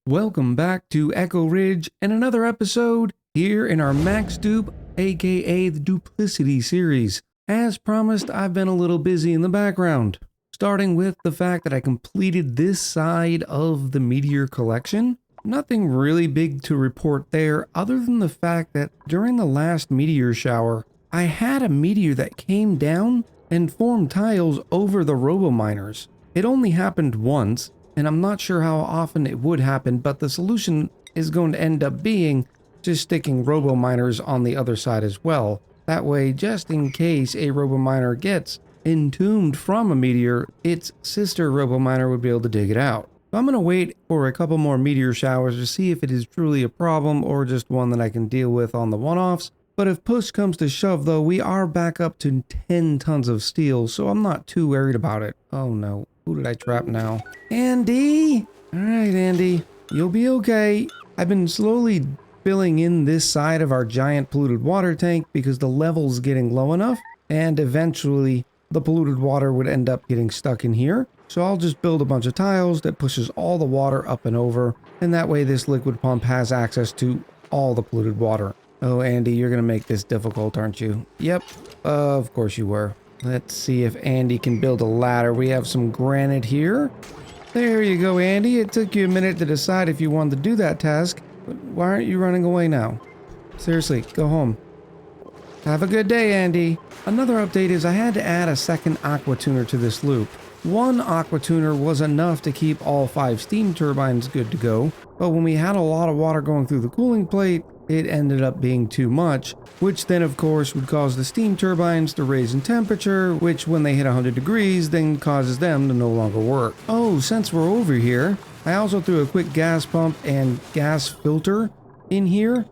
Welcome back to Echo Ridge and another episode here in our Max Dupe, aka the Duplicity series. As promised, I've been a little busy in the background, starting with the fact that I completed this side of the meteor collection. Nothing really big to report there other than the fact that during the last meteor shower, I had a meteor that came down and formed tiles over the robo-miners. It only happened once, and I'm not sure how often it would happen, but the solution is going to end up being just sticking robo-miners on the other side as well. That way, just in case a robo-miner gets entombed from a meteor, its sister robo-miner would be able to dig it out. So I'm going to wait for a couple more meteor showers to see if it is truly a problem or just one that I can deal with on the one-offs. But if push comes to shove though, we are back up to 10 tons of steel, so I'm not too worried about it. Oh no. Who did I trap now? Andy! Alright, Andy. You'll be okay. I've been slowly filling in this side of our giant polluted water tank because the level's getting low enough, and eventually the polluted water would end up getting stuck in here. So I'll just build a bunch of tiles that pushes all the water up and over, and that way this liquid pump has access to all the polluted water. Oh, Andy, you're gonna make this difficult, aren't you? Yep, of course you were. Let's see if Andy can build a ladder. We have some granite here. There you go, Andy. It took you a minute to decide if you wanted to do that task, but why aren't you running away now? Seriously, go home. Have a good day, Andy. Another update is I had to add a second aqua tuner to this loop. One aqua tuner was enough to keep all 5 steam turbines good to go, but when we had a lot of water going through the cooling plate, it ended up being too much, which then of course would cause the steam turbines to raise in temperature, which when they hit 100 degrees then causes them to no longer work. Oh, since we're over here, I also threw a quick gas pump and gas filter in here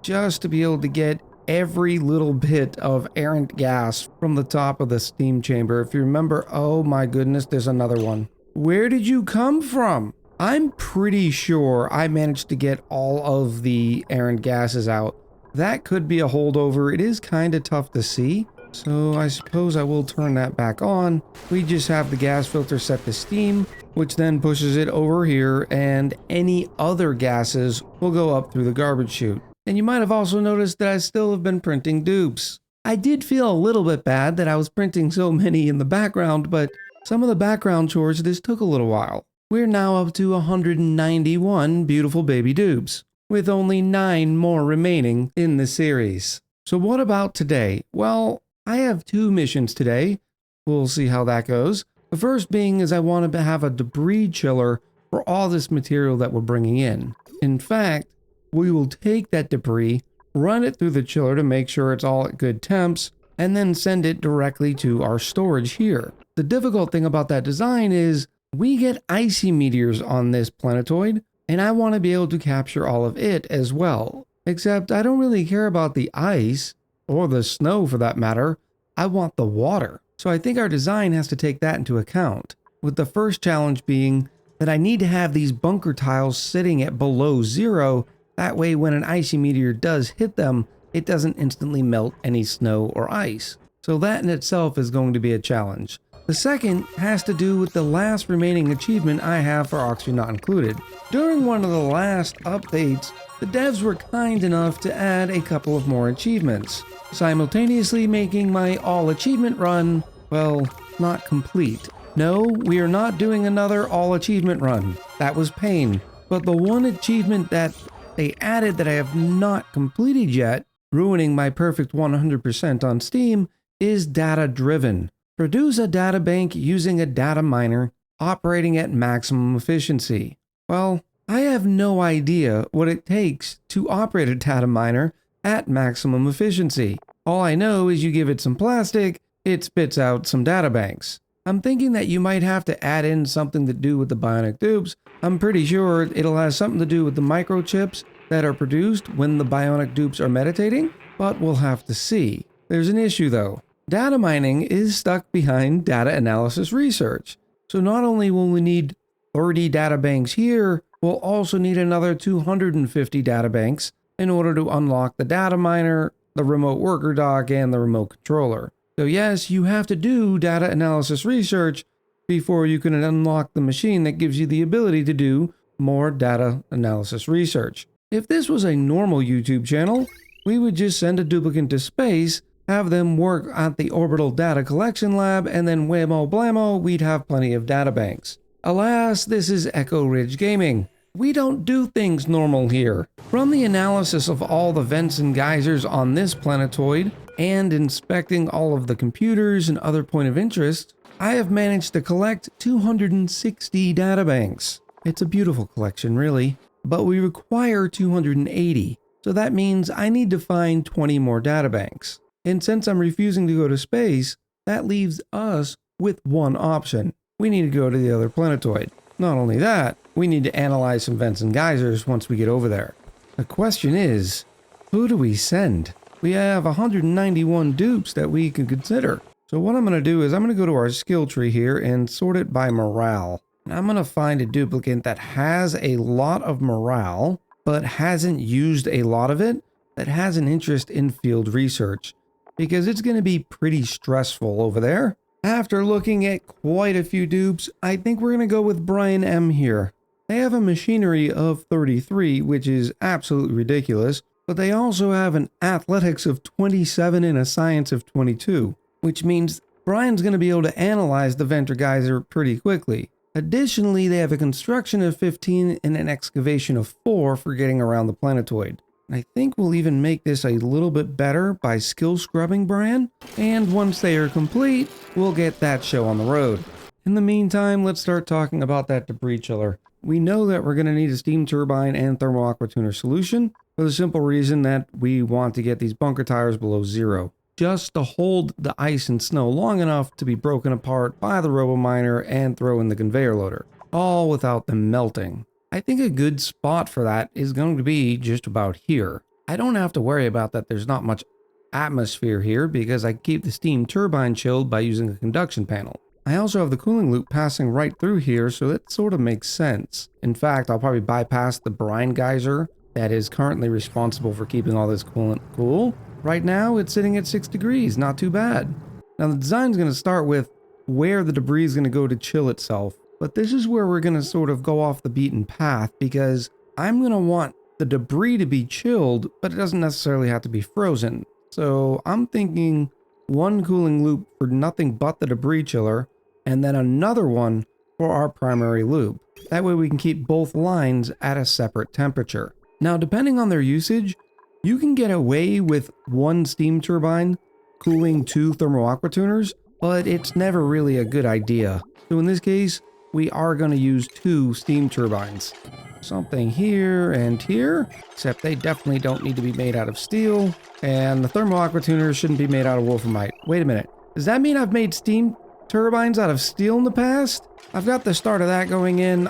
just to be able to get every little bit of errant gas from the top of the steam chamber. If you remember, oh my goodness, there's another one. Where did you come from? I'm pretty sure I managed to get all of the errant gases out. That could be a holdover. It is kind of tough to see, so I suppose I will turn that back on. We just have the gas filter set to steam, which then pushes it over here, and any other gases will go up through the garbage chute. And you might have also noticed that I still have been printing dupes. I did feel a little bit bad that I was printing so many in the background, but some of the background chores just took a little while. We're now up to 191 beautiful baby dupes, with only 9 more remaining in the series. So what about today? Well, I have 2 missions today. We'll see how that goes. The first being is I want to have a debris chiller for all this material that we're bringing in. In fact, we will take that debris, run it through the chiller to make sure it's all at good temps, and then send it directly to our storage here. The difficult thing about that design is we get icy meteors on this planetoid, and I want to be able to capture all of it as well. Except I don't really care about the ice, or the snow for that matter. I want the water. So I think our design has to take that into account, with the first challenge being that I need to have these bunker tiles sitting at below 0. That way when an icy meteor does hit them, it doesn't instantly melt any snow or ice. So that in itself is going to be a challenge. The second has to do with the last remaining achievement I have for Oxygen Not Included. During one of the last updates, the devs were kind enough to add a couple of more achievements, simultaneously making my all achievement run, well, not complete. No, we are not doing another all achievement run. That was pain. But the one achievement that they added that I have not completed yet, ruining my perfect 100% on Steam, is data driven. Produce a data bank using a data miner operating at maximum efficiency. Well, I have no idea what it takes to operate a data miner at maximum efficiency. All I know is you give it some plastic, it spits out some data banks. I'm thinking that you might have to add in something to do with the bionic dupes. I'm pretty sure it'll have something to do with the microchips that are produced when the bionic dupes are meditating, but we'll have to see. There's an issue though. Data mining is stuck behind data analysis research. So not only will we need 30 data banks here, we'll also need another 250 data banks in order to unlock the data miner, the remote worker dock, and the remote controller. So yes, you have to do data analysis research before you can unlock the machine that gives you the ability to do more data analysis research. If this was a normal YouTube channel, we would just send a duplicate to space, have them work at the orbital data collection lab, and then whammo blammo, we'd have plenty of data banks. Alas, this is Echo Ridge Gaming. We don't do things normal here. From the analysis of all the vents and geysers on this planetoid, and inspecting all of the computers and other point of interest, I have managed to collect 260 databanks. It's a beautiful collection, really, but we require 280, so that means I need to find 20 more databanks. And since I'm refusing to go to space, that leaves us with one option. We need to go to the other planetoid. Not only that, we need to analyze some vents and geysers once we get over there. The question is, who do we send? We have 191 dupes that we can consider. So what I'm going to do is I'm going to go to our skill tree here and sort it by morale. And I'm going to find a duplicate that has a lot of morale, but hasn't used a lot of it, that has an interest in field research, because it's going to be pretty stressful over there. After looking at quite a few dupes, I think we're going to go with Brian M here. They have a machinery of 33, which is absolutely ridiculous, but they also have an athletics of 27 and a science of 22, which means Brian's going to be able to analyze the vent or geyser pretty quickly. Additionally, they have a construction of 15 and an excavation of 4 for getting around the planetoid. And I think we'll even make this a little bit better by skill scrubbing Brian, and once they are complete, we'll get that show on the road. In the meantime, let's start talking about that debris chiller. We know that we're going to need a steam turbine and thermal aqua tuner solution for the simple reason that we want to get these bunker tires below 0, just to hold the ice and snow long enough to be broken apart by the robo-miner and throw in the conveyor loader, all without them melting. I think a good spot for that is going to be just about here. I don't have to worry about that there's not much atmosphere here because I keep the steam turbine chilled by using a conduction panel. I also have the cooling loop passing right through here, so that sort of makes sense. In fact, I'll probably bypass the brine geyser that is currently responsible for keeping all this coolant cool. Right now, it's sitting at 6 degrees, not too bad. Now, the design's going to start with where the debris is going to go to chill itself, but this is where we're going to sort of go off the beaten path because I'm going to want the debris to be chilled, but it doesn't necessarily have to be frozen. So I'm thinking one cooling loop for nothing but the debris chiller, and then another one for our primary loop. That way we can keep both lines at a separate temperature. Now, depending on their usage, you can get away with one steam turbine cooling 2 thermal aqua tuners, but it's never really a good idea. So in this case, we are going to use 2 steam turbines. Something here and here, except they definitely don't need to be made out of steel. And the thermal aqua tuners shouldn't be made out of wolframite. Wait a minute. Does that mean I've made steam turbines out of steel in the past? I've got the start of that going in.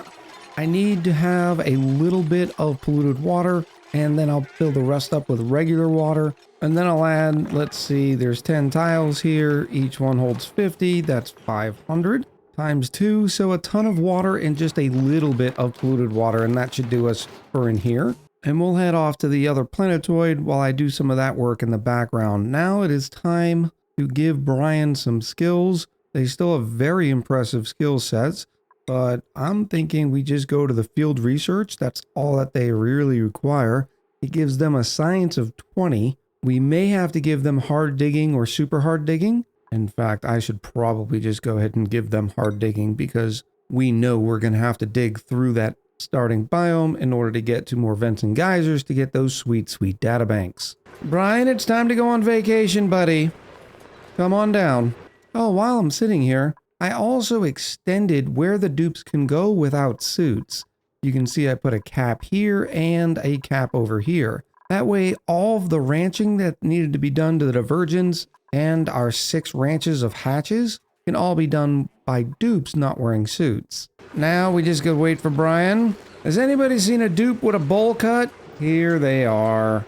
I need to have a little bit of polluted water, and then I'll fill the rest up with regular water. And then I'll add, let's see, there's 10 tiles here. Each one holds 50. That's 500 times 2. So a ton of water and just a little bit of polluted water, and that should do us for in here. And we'll head off to the other planetoid while I do some of that work in the background. Now it is time to give Brian some skills. They still have very impressive skill sets, but I'm thinking we just go to the field research. That's all that they really require. It gives them a science of 20. We may have to give them hard digging or super hard digging. In fact, I should probably just go ahead and give them hard digging because we know we're going to have to dig through that starting biome in order to get to more vents and geysers to get those sweet, sweet data banks. Brian, it's time to go on vacation, buddy. Come on down. Oh, while I'm sitting here, I also extended where the dupes can go without suits. You can see I put a cap here and a cap over here. That way, all of the ranching that needed to be done to the divergence and our 6 ranches of hatches can all be done by dupes not wearing suits. Now we just gotta wait for Brian. Has anybody seen a dupe with a bowl cut? Here they are.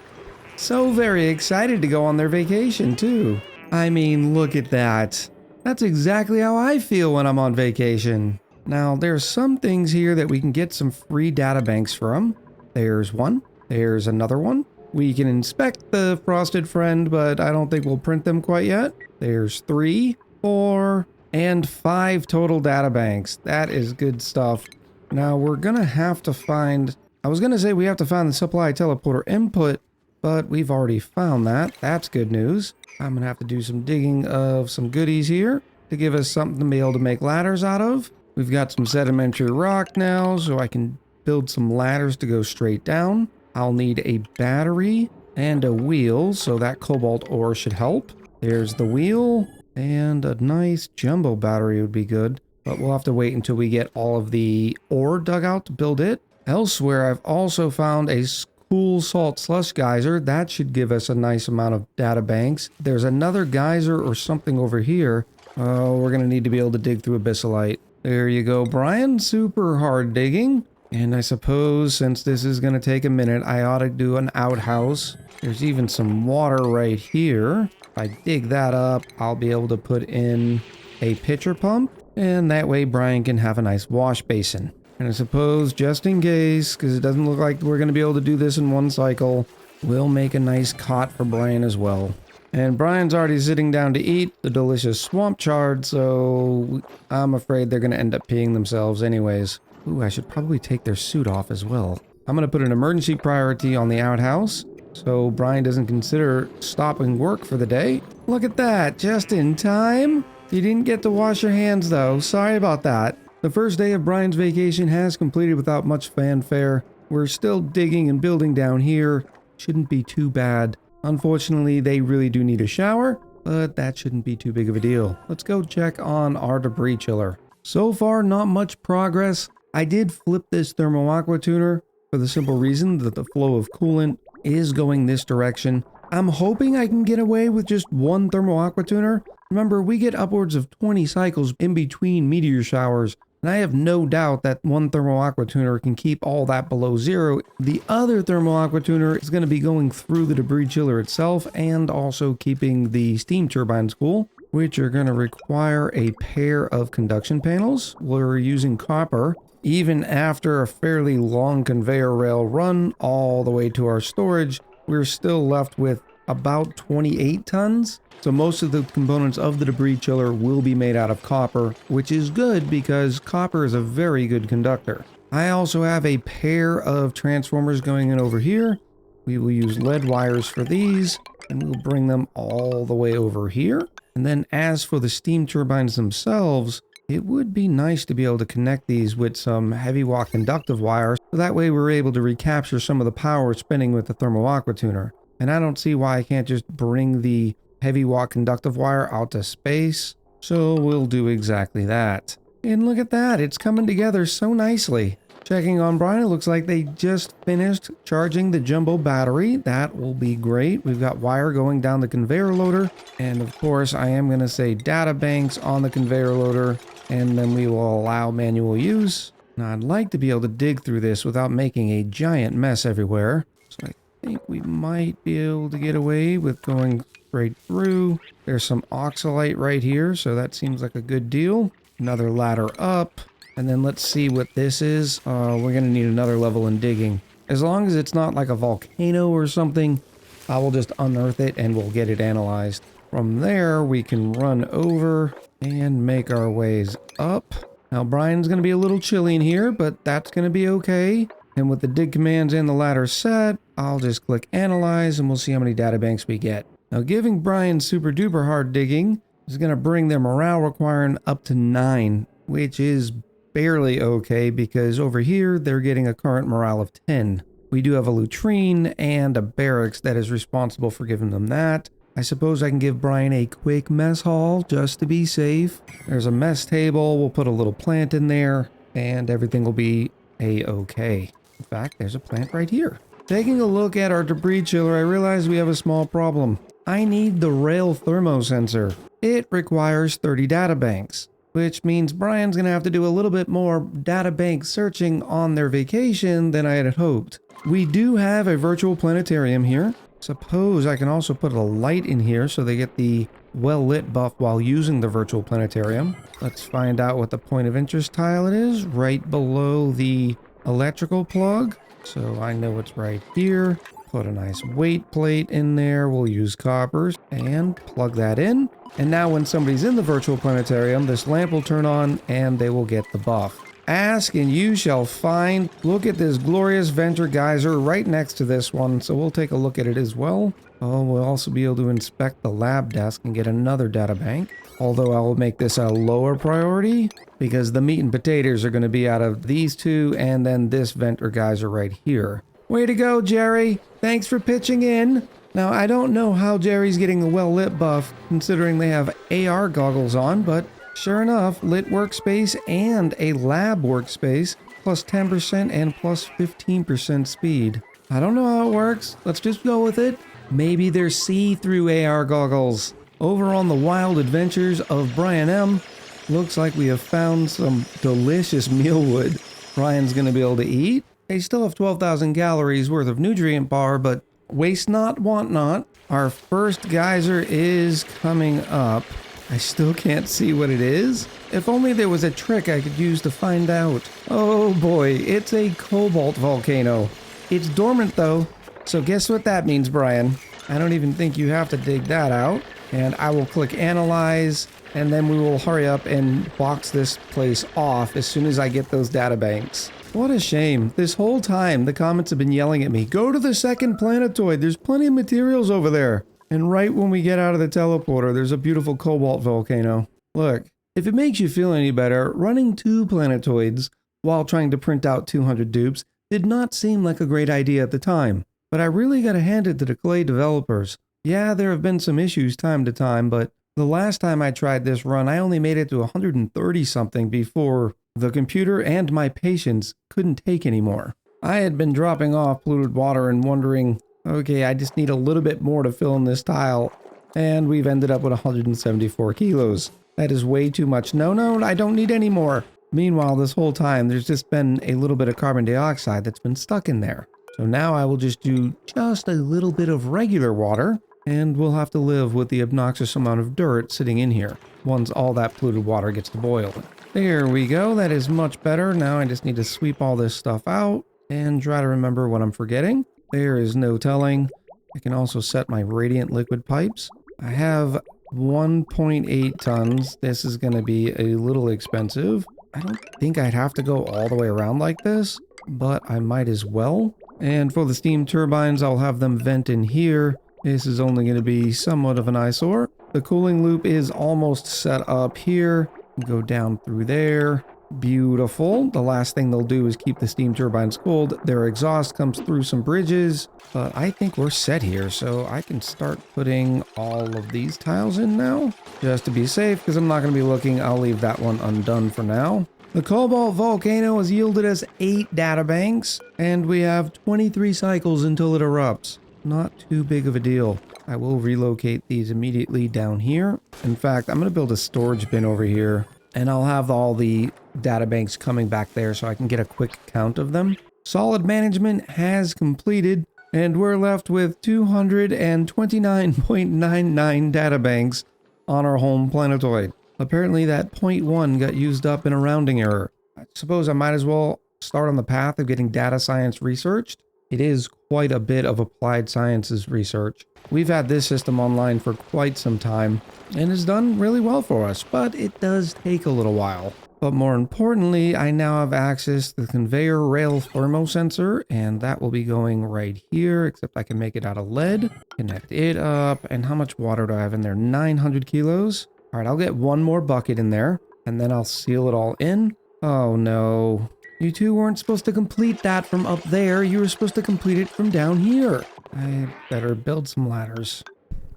So very excited to go on their vacation too. I mean, look at that. That's exactly how I feel when I'm on vacation. Now, there's some things here that we can get some free data banks from. There's one. There's another one. We can inspect the frosted friend, but I don't think we'll print them quite yet. There's 3, 4, and 5 total data banks. That is good stuff. Now we're gonna have to find, I was gonna say we have to find the supply teleporter input, but we've already found that. That's good news. I'm gonna have to do some digging of some goodies here to give us something to be able to make ladders out of. We've got some sedimentary rock now, so I can build some ladders to go straight down. I'll need a battery and a wheel, so that cobalt ore should help. There's the wheel, and a nice jumbo battery would be good, but we'll have to wait until we get all of the ore dug out to build it. Elsewhere, I've also found a cool salt slush geyser. That should give us a nice amount of data banks. There's another geyser or something over here. Oh, we're going to need to be able to dig through abyssalite. There you go, Brian. Super hard digging. And I suppose since this is going to take a minute, I ought to do an outhouse. There's even some water right here. If I dig that up, I'll be able to put in a pitcher pump. And that way Brian can have a nice wash basin. And I suppose just in case, because it doesn't look like we're going to be able to do this in one cycle, we'll make a nice cot for Brian as well. And Brian's already sitting down to eat the delicious swamp chard, so I'm afraid they're going to end up peeing themselves anyways. Ooh, I should probably take their suit off as well. I'm going to put an emergency priority on the outhouse, so Brian doesn't consider stopping work for the day. Look at that, just in time. You didn't get to wash your hands though, sorry about that. The first day of Brian's vacation has completed without much fanfare. We're still digging and building down here. Shouldn't be too bad. Unfortunately, they really do need a shower, but that shouldn't be too big of a deal. Let's go check on our debris chiller. So far, not much progress. I did flip this thermo aqua tuner for the simple reason that the flow of coolant is going this direction. I'm hoping I can get away with just one thermo aqua tuner. Remember, we get upwards of 20 cycles in between meteor showers, and I have no doubt that one thermo aqua tuner can keep all that below zero. The other thermo aqua tuner is going to be going through the debris chiller itself and also keeping the steam turbines cool, which are going to require a pair of conduction panels. We're using copper. Even after a fairly long conveyor rail run all the way to our storage, we're still left with about 28 tons. So most of the components of the debris chiller will be made out of copper, which is good because copper is a very good conductor. I also have a pair of transformers going in over here. We will use lead wires for these, and we'll bring them all the way over here. And then as for the steam turbines themselves, it would be nice to be able to connect these with some heavy watt conductive wires, so that way we're able to recapture some of the power spinning with the thermo aqua tuner. And I don't see why I can't just bring the heavy watt conductive wire out to space, so we'll do exactly that. And look at that, it's coming together so nicely. Checking on Brian, it looks like they just finished charging the jumbo battery. That will be great. We've got wire going down the conveyor loader, and of course I am going to say data banks on the conveyor loader, and then we will allow manual use. Now I'd like to be able to dig through this without making a giant mess everywhere, so I think we might be able to get away with going straight through. There's some oxalite right here, so that seems like a good deal. Another ladder up, and then let's see what this is. We're gonna need another level in digging. As long as it's not like a volcano or something, I will just unearth it and we'll get it analyzed. From there, we can run over and make our ways up. Now, Brian's gonna be a little chilly in here, but that's gonna be okay. And with the dig commands and the ladder set, I'll just click analyze and we'll see how many data banks we get. Now, giving Brian super duper hard digging is going to bring their morale requiring up to 9, which is barely okay because over here they're getting a current morale of 10. We do have a latrine and a barracks that is responsible for giving them that. I suppose I can give Brian a quick mess hall just to be safe. There's a mess table, we'll put a little plant in there, and everything will be a-okay. In fact, there's a plant right here. Taking a look at our debris chiller, I realize we have a small problem. I need the rail thermosensor. It requires 30 data banks, which means Brian's going to have to do a little bit more data bank searching on their vacation than I had hoped. We do have a virtual planetarium here. Suppose I can also put a light in here so they get the well-lit buff while using the virtual planetarium. Let's find out what the point of interest tile it is, right below the electrical plug. So I know it's right here. Put a nice weight plate in there. We'll use coppers and plug that in. And now when somebody's in the virtual planetarium, this lamp will turn on and they will get the buff. Ask and you shall find. Look at this glorious venter geyser right next to this one, so we'll take a look at it as well. Oh, we'll also be able to inspect the lab desk and get another data bank. Although I will make this a lower priority because the meat and potatoes are going to be out of these two and then this venter geyser right here. Way to go, Jerry. Thanks for pitching in. Now, I don't know how Jerry's getting a well-lit buff considering they have AR goggles on, but sure enough, lit workspace and a lab workspace, plus 10% and plus 15% speed. I don't know how it works. Let's just go with it. Maybe they're see-through AR goggles. Over on the wild adventures of Brian M., looks like we have found some delicious mealwood Brian's going to be able to eat. They still have 12,000 calories worth of nutrient bar, but waste not, want not. Our first geyser is coming up. I still can't see what it is. If only there was a trick I could use to find out. Oh boy, it's a cobalt volcano. It's dormant though, so guess what that means, Brian? I don't even think you have to dig that out. And I will click analyze, and then we will hurry up and box this place off as soon as I get those data banks. What a shame. This whole time, the comments have been yelling at me, go to the second planetoid. There's plenty of materials over there. And right when we get out of the teleporter, there's a beautiful cobalt volcano. Look, if it makes you feel any better, running 2 planetoids while trying to print out 200 dupes did not seem like a great idea at the time. But I really gotta hand it to the Clay developers. Yeah, there have been some issues time to time, but the last time I tried this run, I only made it to 130 something before the computer and my patience couldn't take anymore. I had been dropping off polluted water and wondering, okay, I just need a little bit more to fill in this tile, and we've ended up with 174 kilos. That is way too much. No, I don't need any more. Meanwhile, this whole time, there's just been a little bit of carbon dioxide that's been stuck in there. So now I will just do just a little bit of regular water, and we'll have to live with the obnoxious amount of dirt sitting in here once all that polluted water gets to boil. There we go. That is much better. Now I just need to sweep all this stuff out and try to remember what I'm forgetting. There is no telling. I can also set my radiant liquid pipes. I have 1.8 tons. This is going to be a little expensive. I don't think I'd have to go all the way around like this, but I might as well. And for the steam turbines, I'll have them vent in here. This is only going to be somewhat of an eyesore. The cooling loop is almost set up here. Go down through there. Beautiful. The last thing they'll do is keep the steam turbines cold. Their exhaust comes through some bridges, but I think we're set here, so I can start putting all of these tiles in now. Just to be safe, because I'm not going to be looking, I'll leave that one undone for now. The cobalt volcano has yielded us 8 data banks, and we have 23 cycles until it erupts. Not too big of a deal. I will relocate these immediately down here. In fact, I'm going to build a storage bin over here, and I'll have all the data banks coming back there so I can get a quick count of them. Solid management has completed, and we're left with 229.99 data banks on our home planetoid. Apparently that 0.1 got used up in a rounding error. I suppose I might as well start on the path of getting data science researched. It is quite a bit of applied sciences research. We've had this system online for quite some time, and it's done really well for us, but it does take a little while. But more importantly, I now have access to the conveyor rail thermosensor, and that will be going right here, except I can make it out of lead. Connect it up, and how much water do I have in there? 900 kilos. All right, I'll get one more bucket in there, and then I'll seal it all in. Oh no. You two weren't supposed to complete that from up there. You were supposed to complete it from down here. I better build some ladders.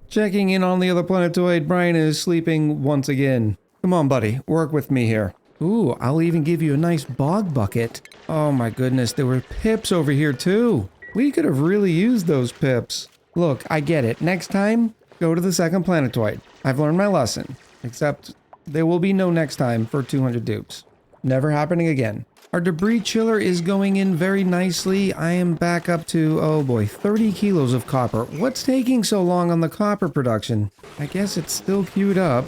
Checking in on the other planetoid, Brian is sleeping once again. Come on, buddy. Work with me here. Ooh, I'll even give you a nice bog bucket. Oh my goodness, there were pips over here too. We could have really used those pips. Look, I get it. Next time, go to the second planetoid. I've learned my lesson. Except, there will be no next time for 200 dupes. Never happening again. Our debris chiller is going in very nicely. I am back up to, oh boy, 30 kilos of copper. What's taking so long on the copper production? I guess it's still queued up.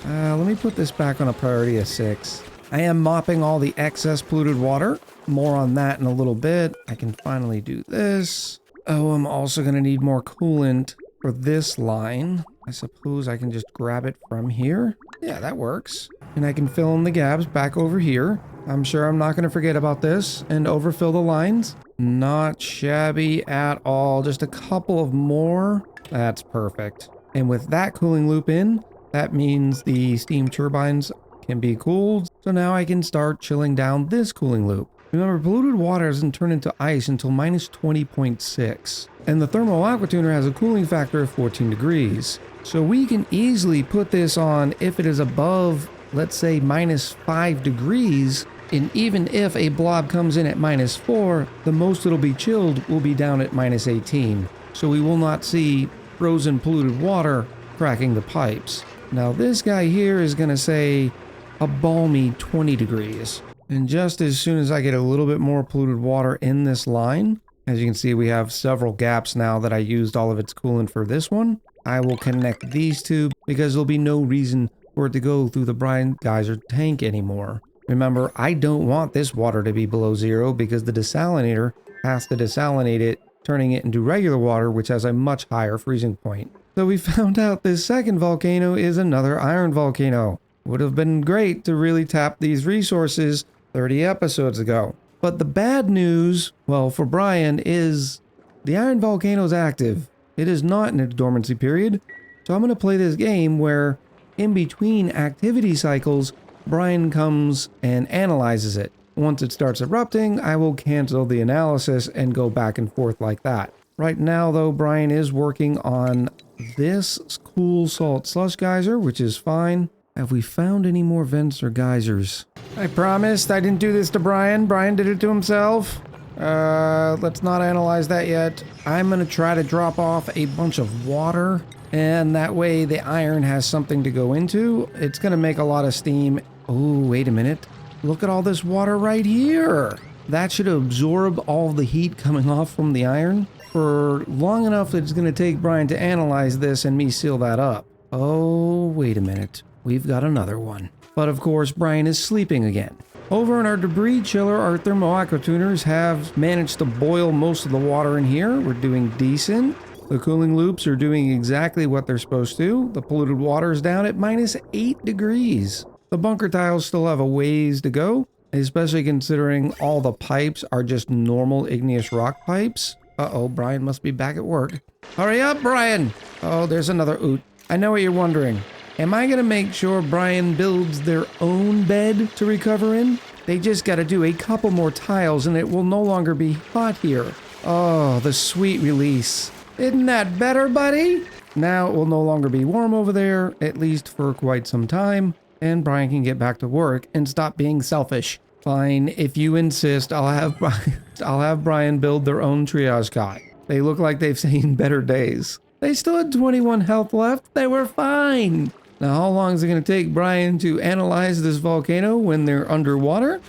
Let me put this back on a priority of 6. I am mopping all the excess polluted water. More on that in a little bit. I can finally do this. Oh, I'm also going to need more coolant for this line. I suppose I can just grab it from here. Yeah, that works. and I can fill in the gaps back over here. I'm sure I'm not going to forget about this and overfill the lines. Not shabby at all. Just a couple of more. That's perfect. And with that cooling loop in, that means the steam turbines can be cooled. So now I can start chilling down this cooling loop. Remember, polluted water doesn't turn into ice until minus 20.6. And the thermal aqua tuner has a cooling factor of 14 degrees. So we can easily put this on if it is above, let's say, minus 5 degrees. And even if a blob comes in at minus 4, the most it'll be chilled will be down at minus 18. So we will not see frozen polluted water cracking the pipes. Now this guy here is going to say a balmy 20 degrees. And just as soon as I get a little bit more polluted water in this line, as you can see, we have several gaps now that I used all of its coolant for this one. I will connect these two because there'll be no reason for it to go through the brine geyser tank anymore. Remember, I don't want this water to be below zero because the desalinator has to desalinate it, turning it into regular water, which has a much higher freezing point. So we found out this second volcano is another iron volcano. Would have been great to really tap these resources 30 episodes ago. But the bad news, well, for Brian, is the iron volcano is active. It is not in its dormancy period. So I'm going to play this game where in between activity cycles, Brian comes and analyzes it. Once it starts erupting, I will cancel the analysis and go back and forth like that. Right now, though, Brian is working on this cool salt slush geyser, which is fine. Have we found any more vents or geysers? I promised I didn't do this to Brian. Brian did it to himself. Let's not analyze that yet. I'm going to try to drop off a bunch of water, and that way the iron has something to go into. It's going to make a lot of steam. Oh, wait a minute. Look at all this water right here. That should absorb all the heat coming off from the iron for long enough that it's going to take Brian to analyze this and me seal that up. Oh, wait a minute. We've got another one. But of course, Brian is sleeping again. Over in our debris chiller, our thermo aqua tuners have managed to boil most of the water in here. We're doing decent. The cooling loops are doing exactly what they're supposed to. The polluted water is down at minus 8 degrees. The bunker tiles still have a ways to go, especially considering all the pipes are just normal igneous rock pipes. Uh-oh, Brian must be back at work. Hurry up, Brian! Oh, there's another oot. I know what you're wondering. Am I going to make sure Brian builds their own bed to recover in? They just got to do a couple more tiles and it will no longer be hot here. Oh, the sweet release. Isn't that better, buddy? Now it will no longer be warm over there, at least for quite some time, and Brian can get back to work and stop being selfish. Fine, if you insist, I'll have Brian build their own triage cot. They look like they've seen better days. They still had 21 health left. They were fine. Now, how long is it going to take Brian to analyze this volcano when they're underwater?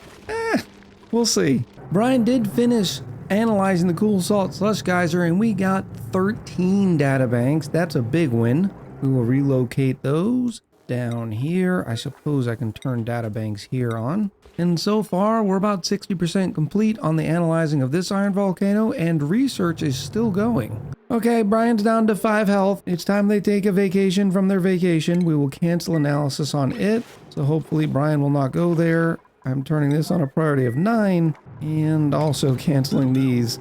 We'll see. Brian did finish analyzing the cool salt slush geyser, and we got 13 data banks. That's a big win. We will relocate those down here. I suppose I can turn data banks here on. And so far, we're about 60% complete on the analyzing of this iron volcano, and research is still going. Okay, Brian's down to 5 health. It's time they take a vacation from their vacation. We will cancel analysis on it, so hopefully Brian will not go there. I'm turning this on a priority of 9, and also canceling these.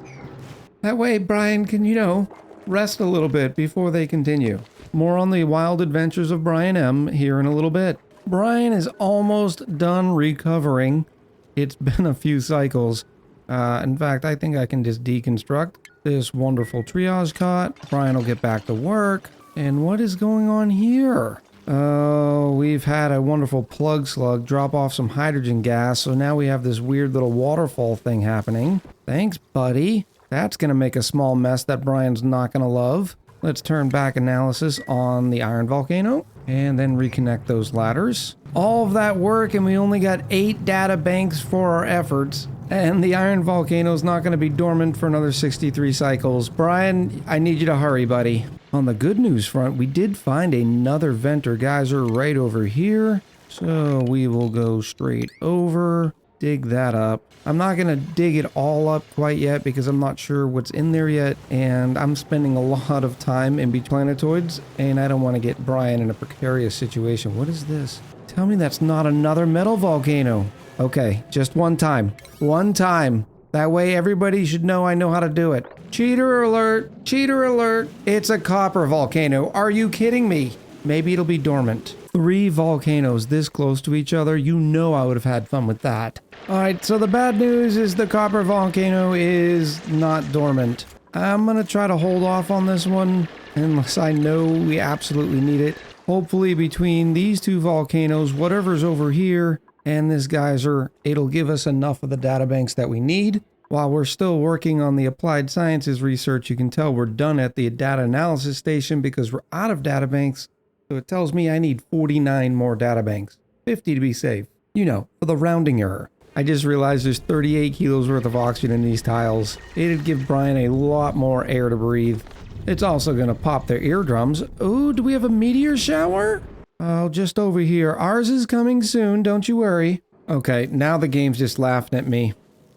That way Brian can, rest a little bit before they continue. More on the wild adventures of Brian M. here in a little bit. Brian is almost done recovering. It's been a few cycles. In fact, I think I can just deconstruct this wonderful triage cot. Brian will get back to work. And what is going on here? Oh, we've had a wonderful plug slug drop off some hydrogen gas, so now we have this weird little waterfall thing happening. Thanks, buddy. That's going to make a small mess that Brian's not going to love. Let's turn back analysis on the iron volcano and then reconnect those ladders. All of that work and we only got 8 data banks for our efforts. And the iron volcano is not going to be dormant for another 63 cycles. Brian, I need you to hurry, buddy. On the good news front, we did find another vent or geyser right over here. So we will go straight over, dig that up. I'm not going to dig it all up quite yet because I'm not sure what's in there yet. And I'm spending a lot of time in between planetoids. And I don't want to get Brian in a precarious situation. What is this? Tell me that's not another metal volcano. Okay, just one time. One time. That way everybody should know I know how to do it. Cheater alert! Cheater alert! It's a copper volcano. Are you kidding me? Maybe it'll be dormant. 3 volcanoes this close to each other. You know I would have had fun with that. Alright, so the bad news is the copper volcano is not dormant. I'm gonna try to hold off on this one unless I know we absolutely need it. Hopefully between these 2 volcanoes, whatever's over here, and this geyser, it'll give us enough of the databanks that we need. While we're still working on the applied sciences research, you can tell we're done at the data analysis station because we're out of databanks. So it tells me I need 49 more databanks, 50 to be safe. You know, for the rounding error. I just realized there's 38 kilos worth of oxygen in these tiles. It'd give Brian a lot more air to breathe. It's also gonna pop their eardrums. Oh, do we have a meteor shower? Oh, just over here. Ours is coming soon, don't you worry. Okay, now the game's just laughing at me.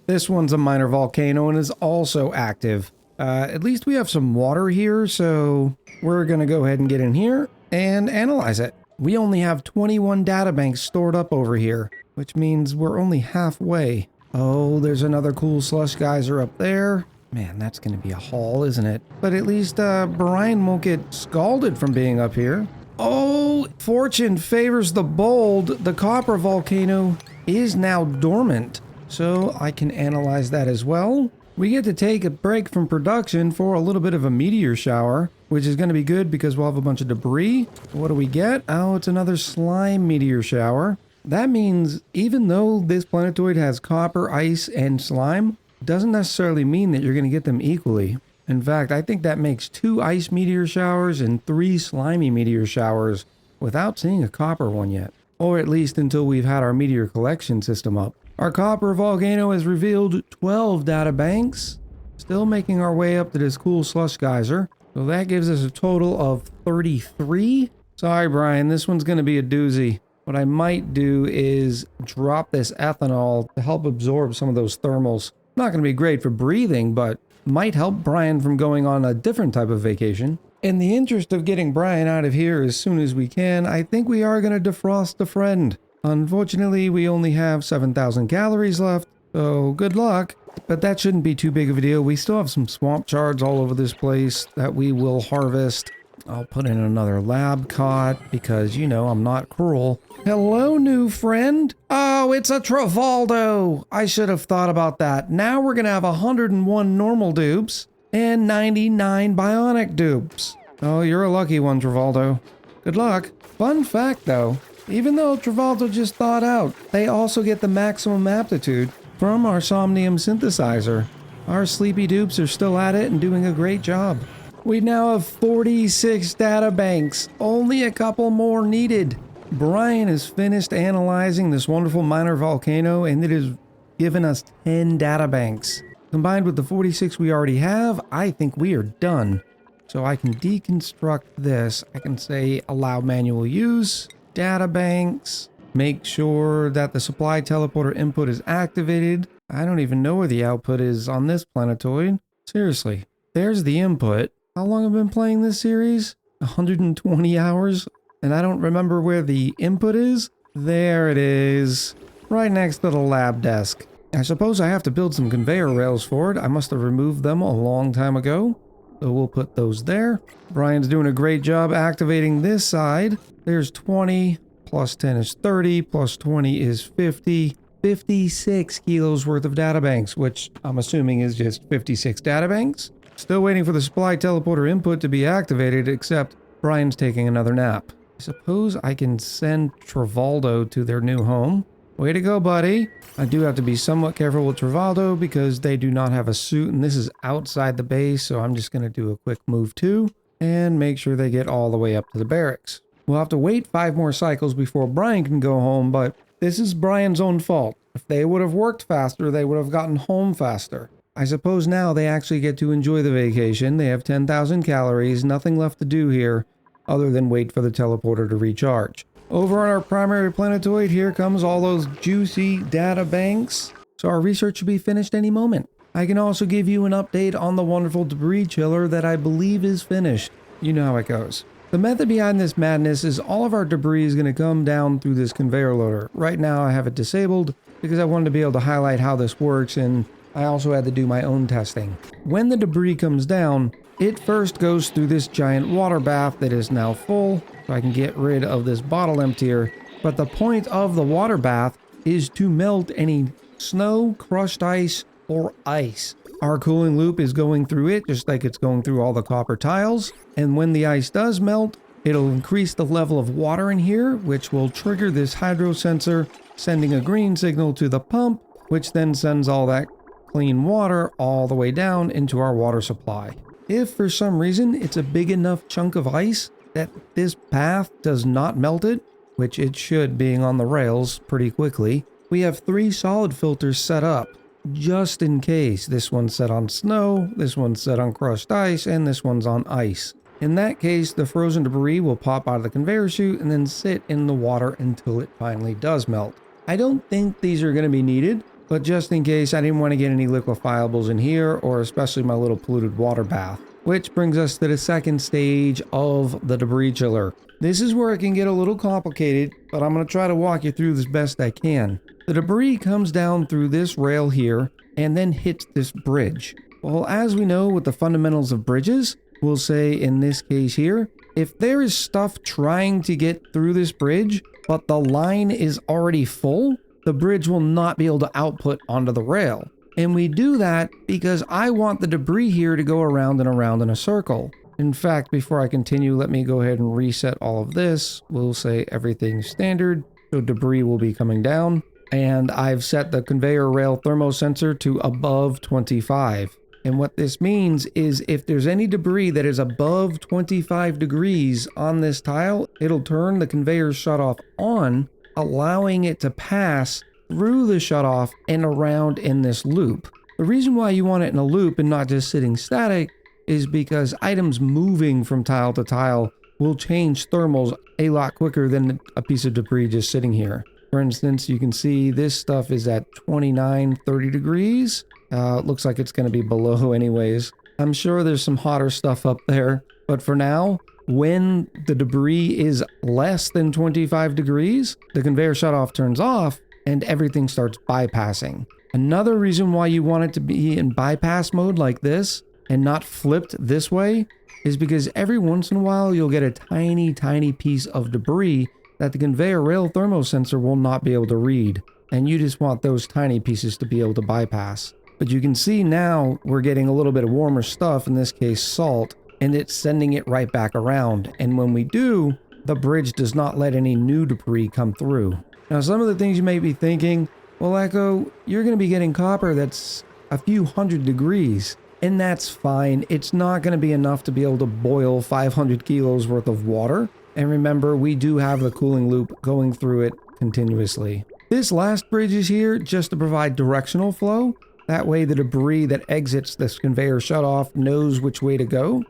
This one's a minor volcano and is also active. At least we have some water here, so we're gonna go ahead and get in here and analyze it. We only have 21 databanks stored up over here, which means we're only halfway. Oh, there's another cool slush geyser up there. Man, that's gonna be a haul, isn't it? But at least Brian won't get scalded from being up here. Oh, fortune favors the bold. The copper volcano is now dormant, so I can analyze that as well. We get to take a break from production for a little bit of a meteor shower, which is going to be good because we'll have a bunch of debris. What do we get? Oh, it's another slime meteor shower. That means even though this planetoid has copper, ice, and slime, doesn't necessarily mean that you're going to get them equally. In fact, I think that makes 2 ice meteor showers and 3 slimy meteor showers without seeing a copper one yet. Or at least until we've had our meteor collection system up. Our copper volcano has revealed 12 databanks, still making our way up to this cool slush geyser. So that gives us a total of 33. Sorry, Brian, this one's going to be a doozy. What I might do is drop this ethanol to help absorb some of those thermals. Not going to be great for breathing, but might help Brian from going on a different type of vacation. In the interest of getting Brian out of here as soon as we can, I think we are going to defrost a friend. Unfortunately, we only have 7,000 calories left, so good luck. But that shouldn't be too big of a deal. We still have some swamp shards all over this place that we will harvest. I'll put in another lab cot because, you know, I'm not cruel. Hello, new friend. Oh, it's a Travaldo. I should have thought about that. Now we're going to have 101 normal dupes and 99 bionic dupes. Oh, you're a lucky one, Travaldo. Good luck. Fun fact, though, even though Travaldo just thawed out, they also get the maximum aptitude from our Somnium synthesizer. Our sleepy dupes are still at it and doing a great job. We now have 46 databanks, only a couple more needed. Brian has finished analyzing this wonderful minor volcano and it has given us 10 databanks. Combined with the 46 we already have, I think we are done. So I can deconstruct this. I can say allow manual use, databanks, make sure that the supply teleporter input is activated. I don't even know where the output is on this planetoid. Seriously, there's the input. How long have I been playing this series? 120 hours? And I don't remember where the input is. There it is. Right next to the lab desk. I suppose I have to build some conveyor rails for it. I must have removed them a long time ago. So we'll put those there. Brian's doing a great job activating this side. There's 20, plus 10 is 30, plus 20 is 50. 56 kilos worth of databanks, which I'm assuming is just 56 databanks. Still waiting for the supply teleporter input to be activated, except Brian's taking another nap. I suppose I can send Travaldo to their new home. Way to go, buddy. I do have to be somewhat careful with Travaldo because they do not have a suit, and this is outside the base, so I'm just going to do a quick move too, and make sure they get all the way up to the barracks. We'll have to wait 5 more cycles before Brian can go home, but this is Brian's own fault. If they would have worked faster, they would have gotten home faster. I suppose now they actually get to enjoy the vacation. They have 10,000 calories, nothing left to do here other than wait for the teleporter to recharge. Over on our primary planetoid, here comes all those juicy data banks. So our research should be finished any moment. I can also give you an update on the wonderful debris chiller that I believe is finished. You know how it goes. The method behind this madness is all of our debris is going to come down through this conveyor loader. Right now I have it disabled because I wanted to be able to highlight how this works, and I also had to do my own testing. When the debris comes down, it first goes through this giant water bath that is now full, so I can get rid of this bottle emptier. But the point of the water bath is to melt any snow, crushed ice, or ice. Our cooling loop is going through it just like it's going through all the copper tiles, and when the ice does melt, it'll increase the level of water in here, which will trigger this hydro sensor, sending a green signal to the pump, which then sends all that clean water all the way down into our water supply. If for some reason it's a big enough chunk of ice that this path does not melt it, which it should, being on the rails pretty quickly, we have 3 solid filters set up, just in case. This one's set on snow, this one's set on crushed ice, and this one's on ice. In that case, the frozen debris will pop out of the conveyor chute and then sit in the water until it finally does melt. I don't think these are going to be needed, but just in case, I didn't want to get any liquefiables in here, or especially my little polluted water bath. Which brings us to the second stage of the debris chiller. This is where it can get a little complicated, but I'm going to try to walk you through this best I can. The debris comes down through this rail here and then hits this bridge. Well, as we know with the fundamentals of bridges, we'll say in this case here, if there is stuff trying to get through this bridge, but the line is already full, the bridge will not be able to output onto the rail. And we do that because I want the debris here to go around and around in a circle. In fact, before I continue, let me go ahead and reset all of this. We'll say everything's standard, so debris will be coming down. And I've set the conveyor rail thermosensor to above 25. And what this means is if there's any debris that is above 25 degrees on this tile, it'll turn the conveyor shutoff on, allowing it to pass through the shutoff and around in this loop. The reason why you want it in a loop and not just sitting static is because items moving from tile to tile will change thermals a lot quicker than a piece of debris just sitting here. For instance, you can see this stuff is at 29, 30 degrees. It looks like it's going to be below anyways. I'm sure there's some hotter stuff up there, but for now, when the debris is less than 25 degrees, the conveyor shutoff turns off and everything starts bypassing. Another reason why you want it to be in bypass mode like this and not flipped this way is because every once in a while you'll get a tiny piece of debris that the conveyor rail thermosensor will not be able to read, and you just want those tiny pieces to be able to bypass. But you can see now we're getting a little bit of warmer stuff, in this case salt, and it's sending it right back around. And when we do, the bridge does not let any new debris come through. Now, some of the things you may be thinking, well, Echo, you're going to be getting copper that's a few hundred degrees, and that's fine. It's not going to be enough to be able to boil 500 kilos worth of water. And remember, we do have the cooling loop going through it continuously. This last bridge is here just to provide directional flow. That way the debris that exits this conveyor shutoff knows which way to go.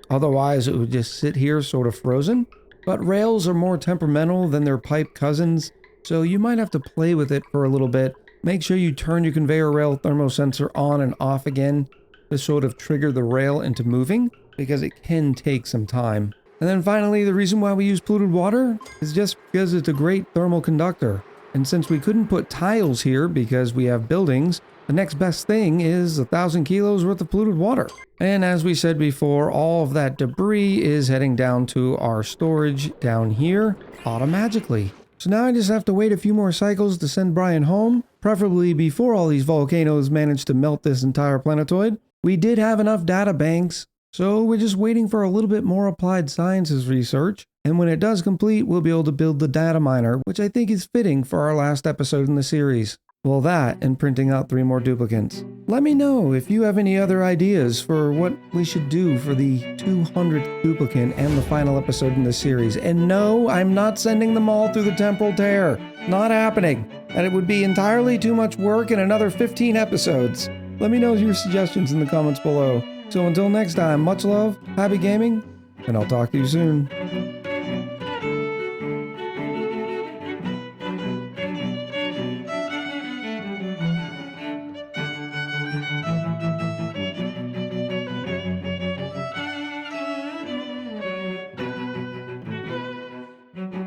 Otherwise, it would just sit here sort of frozen. But rails are more temperamental than their pipe cousins, so you might have to play with it for a little bit. Make sure you turn your conveyor rail thermosensor on and off again to sort of trigger the rail into moving, because it can take some time. And then finally, the reason why we use polluted water is just because it's a great thermal conductor. And since we couldn't put tiles here because we have buildings, the next best thing is 1,000 kilos worth of polluted water. And as we said before, all of that debris is heading down to our storage down here automatically. So now I just have to wait a few more cycles to send Brian home, preferably before all these volcanoes manage to melt this entire planetoid. We did have enough data banks, so we're just waiting for a little bit more applied sciences research. And when it does complete, we'll be able to build the data miner, which I think is fitting for our last episode in the series. Well, that and printing out 3 more duplicates. Let me know if you have any other ideas for what we should do for the 200th duplicate and the final episode in the series. And no, I'm not sending them all through the temporal tear. Not happening. And it would be entirely too much work in another 15 episodes. Let me know your suggestions in the comments below. So until next time, much love, happy gaming, and I'll talk to you soon.